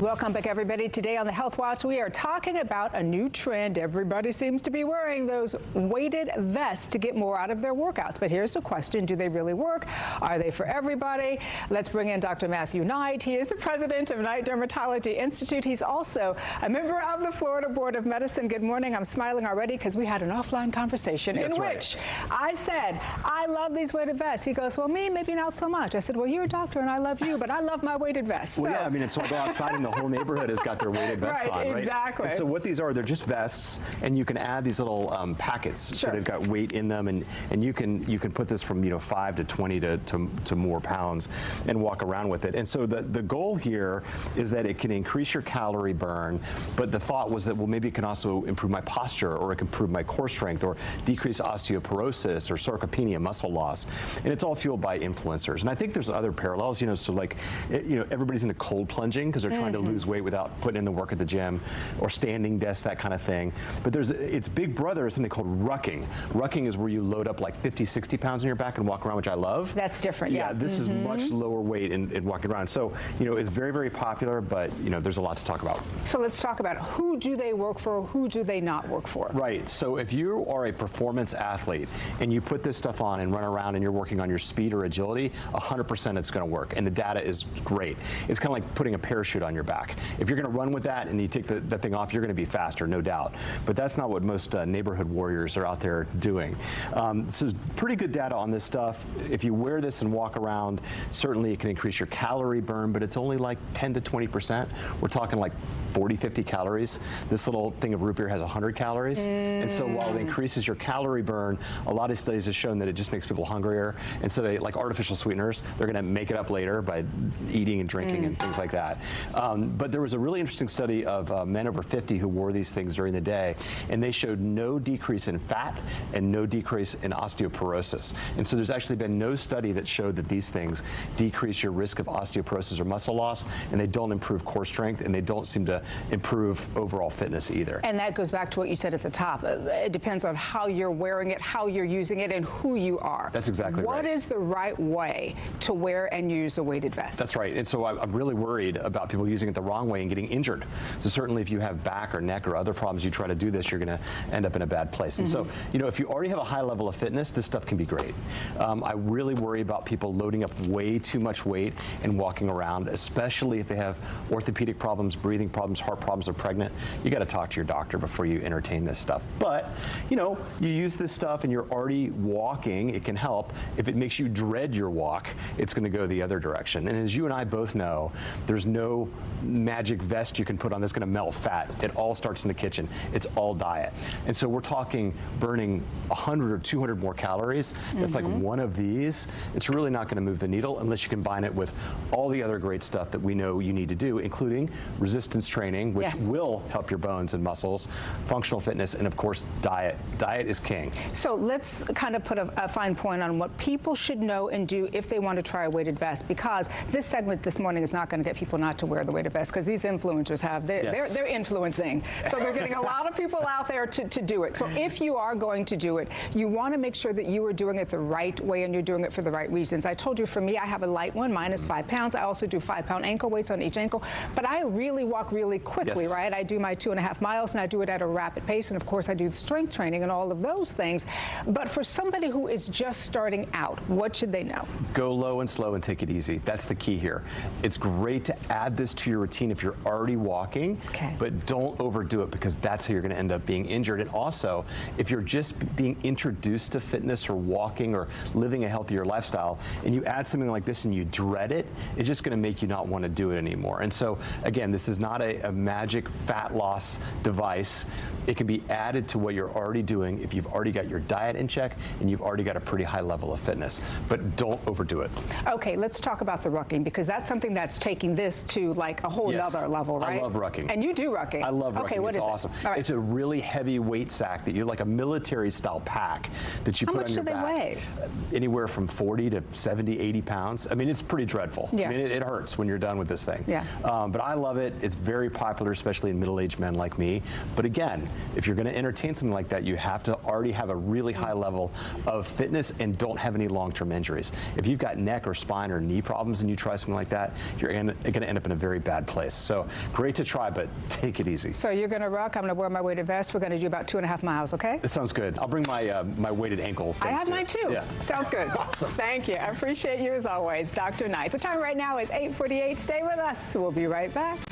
Welcome back, everybody. Today on the Health Watch, we are talking about a new trend. Everybody seems to be wearing those weighted vests to get more out of their workouts. But here's the question. Do they really work? Are they for everybody? Let's bring in Dr. Matthew Knight. He is the president of Knight Dermatology Institute. He's also a member of the Florida Board of Medicine. Good morning. I'm smiling already because we had an offline conversation in which I said, I love these weighted vests. He goes, well, me, maybe not so much. I said, well, you're a doctor and I love you, but I love my weighted vests. Well, yeah, I mean, it's so I go outside and the whole neighborhood has got their weighted vest on, right? Exactly. And so what these are, they're just vests, and you can add these little packets. So they've got weight in them, and you can put this from 5 to 20 to more pounds and walk around with it. And so the goal here is that it can increase your calorie burn, but the thought was that, well, maybe it can also improve my posture, or it can improve my core strength, or decrease osteoporosis or sarcopenia, muscle loss. And it's all fueled by influencers. And I think there's other parallels, so like, everybody's into cold plunging because they're trying to lose weight without putting in the work at the gym, or standing desks, that kind of thing. But its big brother is something called rucking. Rucking is where you load up like 50, 60 pounds on your back and walk around, which I love. That's different, yeah. This is much lower weight in walking around. So, it's very, very popular, but, there's a lot to talk about. So let's talk about who do they work for, who do they not work for? Right. So if you are a performance athlete and you put this stuff on and run around and you're working on your speed or agility, 100% it's going to work. And the data is great. It's kind of like putting a parachute on your back. If you're going to run with that and you take that thing off, you're going to be faster, no doubt. But that's not what most neighborhood warriors are out there doing. So pretty good data on this stuff. If you wear this and walk around, certainly it can increase your calorie burn, but it's only like 10 to 20%. We're talking like 40, 50 calories. This little thing of root beer has 100 calories. And so while it increases your calorie burn, a lot of studies have shown that it just makes people hungrier. And so they, like artificial sweeteners, they're going to make it up later by eating and drinking and things like that. But there was a really interesting study of men over 50 who wore these things during the day, and they showed no decrease in fat and no decrease in osteoporosis. And so there's actually been no study that showed that these things decrease your risk of osteoporosis or muscle loss, and they don't improve core strength, and they don't seem to improve overall fitness either. And that goes back to what you said at the top. It depends on how you're wearing it, how you're using it, and who you are. That's exactly right. What is the right way to wear and use a weighted vest? That's right. And so I'm really worried about people using it the wrong way and getting injured. So certainly if you have back or neck or other problems, you try to do this, you're going to end up in a bad place. And so, if you already have a high level of fitness, this stuff can be great. I really worry about people loading up way too much weight and walking around, especially if they have orthopedic problems, breathing problems, heart problems, or pregnant. You got to talk to your doctor before you entertain this stuff. But, you use this stuff and you're already walking, it can help. If it makes you dread your walk, it's going to go the other direction. And as you and I both know, there's no magic vest you can put on that's going to melt fat. It all starts in the kitchen. It's all diet. And so we're talking burning 100 or 200 more calories. That's like one of these. It's really not going to move the needle unless you combine it with all the other great stuff that we know you need to do, including resistance training, which will help your bones and muscles, functional fitness, and of course, diet. Diet is king. So let's kind of put a fine point on what people should know and do if they want to try a weighted vest, because this segment this morning is not going to get people not to wear the weighted vest, because these influencers they're influencing. So they're getting a lot of people out there to do it. So if you are going to do it, you want to make sure that you are doing it the right way and you're doing it for the right reasons. I told you, for me, I have a light one. Mine is 5 pounds. I also do 5-pound ankle weights on each ankle, but I really walk really quickly, right? I do my 2.5 miles and I do it at a rapid pace. And of course I do the strength training and all of those things. But for somebody who is just starting out, what should they know? Go low and slow and take it easy. That's the key here. It's great to add this to your routine if you're already walking, but don't overdo it, because that's how you're going to end up being injured. And also, if you're just being introduced to fitness or walking or living a healthier lifestyle, and you add something like this and you dread it, it's just going to make you not want to do it anymore. And so, again, this is not a magic fat loss device. It can be added to what you're already doing if you've already got your diet in check and you've already got a pretty high level of fitness. But don't overdo it. Okay, let's talk about the rucking, because that's something that's taking this to like a whole other level, right? I love rucking. And you do rucking. I love rucking. Okay, what it's is awesome. It? All right. It's a really heavy weight sack that you, like a military style pack that you put on your back. How much do they weigh? Anywhere from 40 to 70, 80 pounds. I mean, it's pretty dreadful. I mean, it hurts when you're done with this thing. But I love it. It's very popular, especially in middle-aged men like me. But again, if you're going to entertain something like that, you have to already have a really high level of fitness and don't have any long-term injuries. If you've got neck or spine or knee problems and you try something like that, you're going to end up in a very bad bad place. So great to try, but take it easy. So you're going to ruck. I'm going to wear my weighted vest. We're going to do about 2.5 miles, okay? That sounds good. I'll bring my my weighted ankle things I have mine too. Yeah. Sounds good. Awesome. Thank you. I appreciate you as always, Dr. Knight. The time right now is 8:48. Stay with us. We'll be right back.